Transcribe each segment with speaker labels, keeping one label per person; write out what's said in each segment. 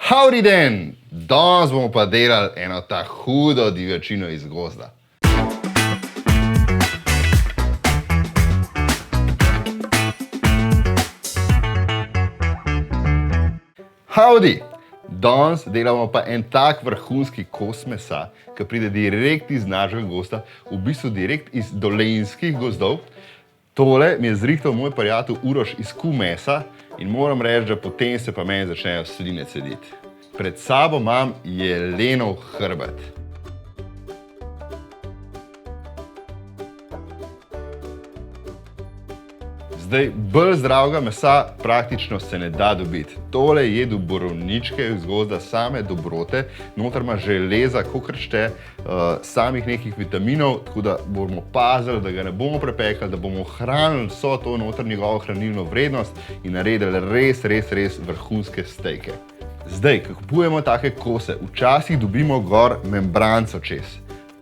Speaker 1: Howdy den! Danes bomo pa delali eno ta hudo divjačino iz gozda. Howdy! Danes delamo pa en tak vrhunski kos mesa, ki pride direkt iz našega gozda, v bistvu direkt iz dolenjskih gozdov. Tole mi je zrihtal moj prijatelj Uroš iz Q-mesa in moram reči, da potem se pa meni začnejo sline cediti. Pred sabo imam jelenov hrbet. Zdaj, bolj zdravega mesa praktično se ne da dobiti. Tole jedu borovničke iz gozda, same dobrote, noter ima železa, kakor šte, samih nekih vitaminov, tako da bomo pazili, da ga ne bomo prepekali, da bomo hranili vso to noter njegovo hranilno vrednost in naredili res vrhunske stejke. Zdaj, ko kupujemo take kose, včasih dobimo gor membranco čez.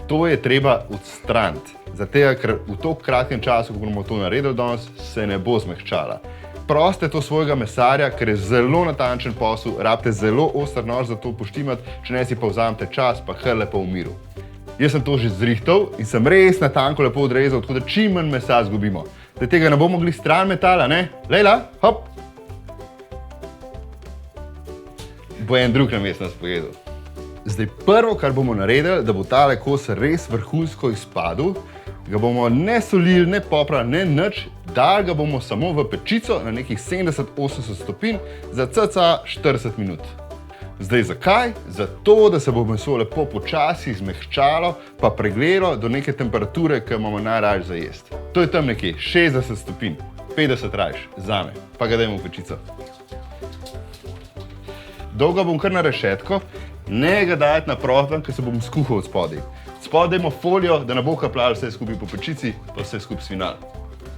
Speaker 1: To je treba odstraniti. Zato, ker v tako kratkem času, ko bomo to naredili danes, se ne bo zmehčala. Proste to svojega mesarja, ker je zelo natančen posel, rabite zelo oster nož za to poštimati, če ne si pa vzamete čas, pa kar lepo v miru. Jaz sem to že zrihtal in sem res natanko lepo odrezal, tako da čim manj mesa zgubimo. Da tega ne bomo mogli stran metala, ne? Lejla, hop! Bo en drug namest nas pojedel. Zdaj, prvo, kar bomo naredili, da bo tale kos res vrhunsko izpadel, ga bomo ne solili, ne poprali, ne nič, dali ga bomo samo v pečico na nekih 70-80 stopinj za cca 40 minut. Zdaj, zakaj? Zato, da se bo meso lepo počasi zmehčalo, pa pregledalo do neke temperature, ki imamo najrajši za jesti. To je tam nekje 60 stopinj, 50 rajš, zame, pa ga dajmo v pečico. Dolga bom kar na rešetko, ne ga dajati na prohlan, ker se bom skuhal od spodaj. Spodaj dajmo folijo, da ne bo kapljalo vse skupaj po pečici, pa vse skupaj svinalo.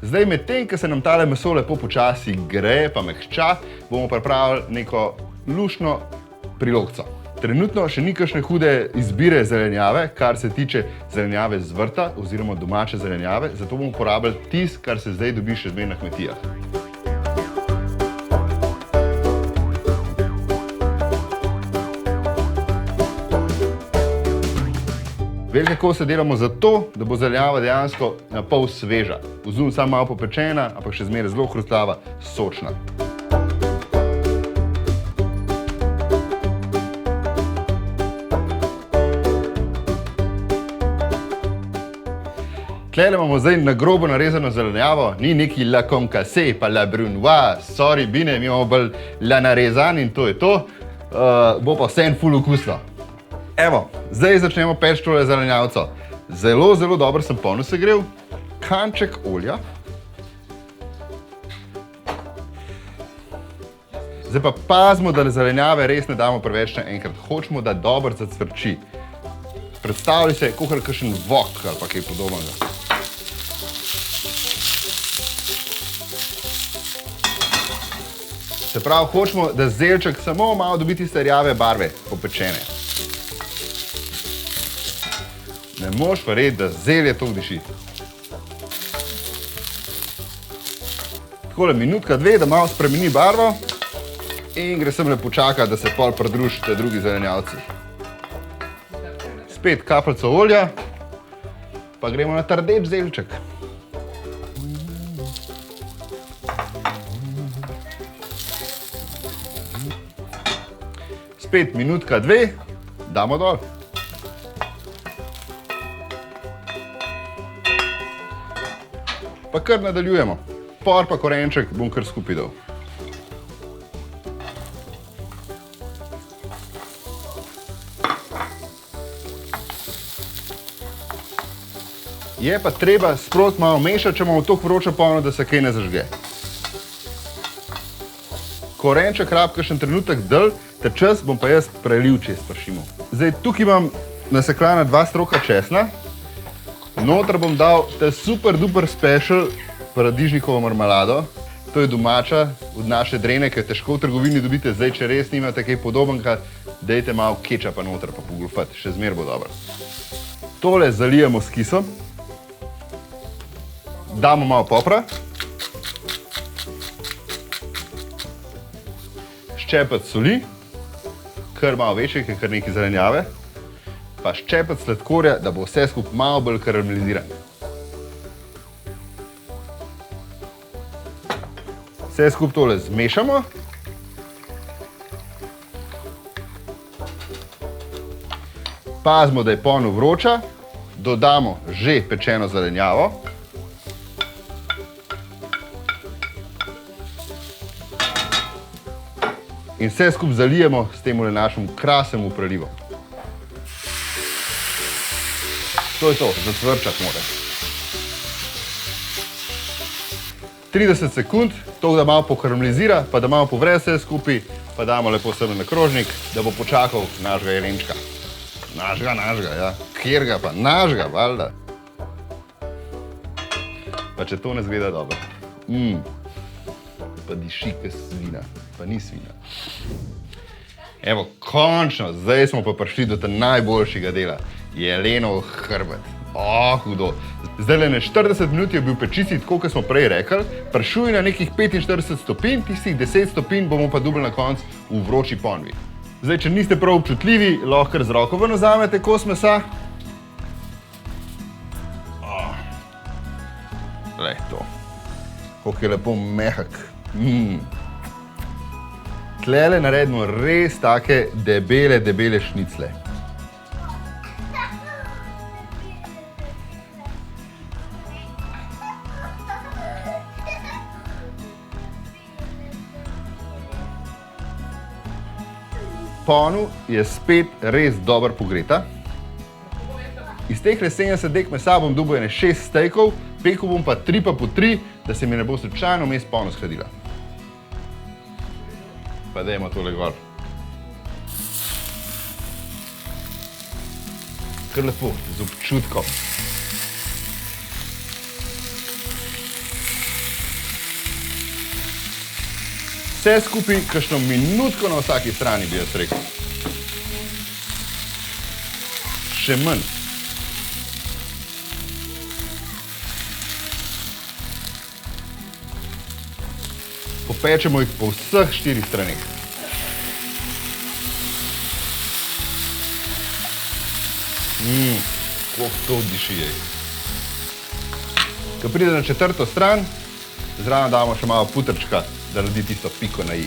Speaker 1: Zdaj, medtem, ko se nam tale meso lepo počasi greje pa mehča, bomo pripravili neko luštno prilogco. Trenutno še ni kakšne hude izbire zelenjave, kar se tiče zelenjave z vrta oziroma domače zelenjave, zato bomo uporabili tisto, kar se zdaj dobi še zmeraj na kmetijah. Velike kose delamo zato, da bo zelenjava dejansko na pol sveža. Vzun samo malo popečena, ampak še zmeraj zelo hrustljava, sočna. Tlele imamo zdaj na grobo narezano zelenjavo, ni neki la concassé pa la brunoise, sorry bine, mi imamo bolj la narezan in to je to, bo pa vse en ful okusno. Evo, zdaj začnemo peči tole zelenjavco. Zelo dobro sem polno segrel, kanček olja. Zdaj pa pazimo, da zelenjave res ne damo preveč naenkrat. Hočemo, da dobro zacvrči. Predstavljaj se, kakor kakšen vok ali pa kaj podobnega. Se pravi, hočemo, da zelček samo malo dobi tiste rjave barve, popečene. Ne moš verjeti, da zelje to diši. Takole minutka, dve, da malo spremeni barvo in gre sem le počakati, da se pol pridružite drugi zelenjavci. Spet kapljico olja, pa gremo na trdeč zelček. Spet minutka, dve, damo dol. Pa kar nadaljujemo. Por pa korenček bom kar skupaj dal. Je pa treba sproti malo mešati, če imamo toliko vročo polno, da se kaj ne zažge. Korenček rab kakšen trenutek dlj, ta čas bom pa jaz prelil čez pršimo. Zdaj, tukaj imam nasekljana 2 stroka česna. Noter bom dal ta super duper special paradižnikovo marmelado. To je domača od naše Drene, ki jo težko v trgovini dobite. Zdaj, če res nimate kaj podobnega, dajte malo kečapa noter pa pogolfati, še zmeraj bo dobro. Tole zalijemo s kisom. Damo malo popra. ščepec soli, kar malo večji, ker kar nekaj zelenjave, pa ščepec sladkorja, da bo vse skupaj malo bolj karameliziran. Vse skupaj tole zmešamo. Pazimo, da je ponev vroča, dodamo že pečeno zelenjavo. In vse skupaj zalijemo s tem našim krasnim prelivom. To je to, zacvrčati mora. 30 sekund, to da malo pokaramelizira, pa da malo povre vse skupaj, pa damo lepo sem na krožnik, da bo počakal našega jelenčka. Našega, ja. Kjerga pa, našega, valjda. Pa če to ne zgleda dobro. Pa diši kot svina, pa ni svina. Evo, končno, zdaj smo pa prišli do najboljšega dela. Jelenov hrbet. Hudo. Zdaj na 40 minut je bil pečici, tako kot smo prej rekli, pršuj na nekih 45 stopinj, tistih 10 stopinj bomo pa dobili na koncu v vroči ponvi. Zdaj, če niste prav občutljivi, lahko kar z roko ven vzamete kos mesa. Glej to. Koliko je lepo mehak. Tlele naredimo res take debele šnicle. Ponev je spet res dobro pogreta. Iz teh 70 dek mesa bom dobil 6 stejkov, pekel bom pa 3 pa po 3, da se mi ne bo slučajno vmes ponev shladila. Pa dajmo tole gor. Kar lepo, z občutkom. Vse skupaj, kakšno minutko na vsaki strani, bi jaz rekel. Še manj. Popečemo jih po vseh 4 straneh. Koliko to diši je. Ko pride na 4. stran, zraven damo še malo putrčka, da naredi tisto piko na i.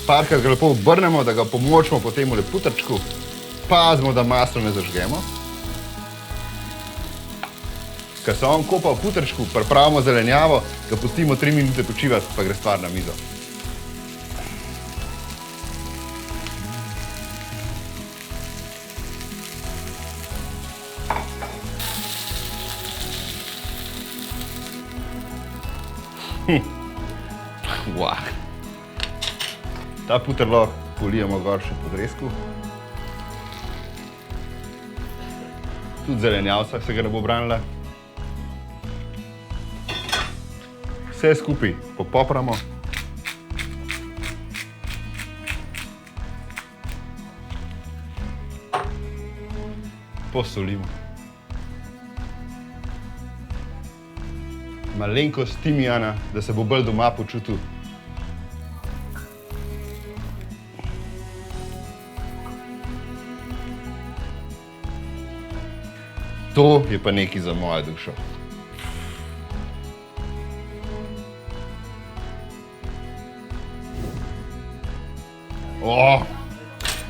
Speaker 1: Parkrat ga lepo obrnemo, da ga pomočimo po temu putrčku. Pazimo, da maslo ne zažgemo. Ko se on kopa v putrčku, pripravimo zelenjavo, ga pustimo 3 minute počivati, pa gre stvar na mizo. Ta puter lahko polijemo gor še po zrezku. Tudi zelenjavca se ga ne bo branila. Vse skupaj popopramo. Posolimo. Malenkost timijana, da se bo bolj doma počutil. To je pa nekaj za mojo dušo.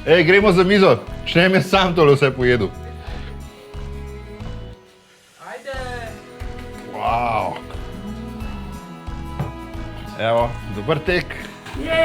Speaker 1: Ej, gremo za mizo. Čnem jaz sam tole vse pojedu.
Speaker 2: Ajde!
Speaker 1: Wow. Evo, dober tek. Ja.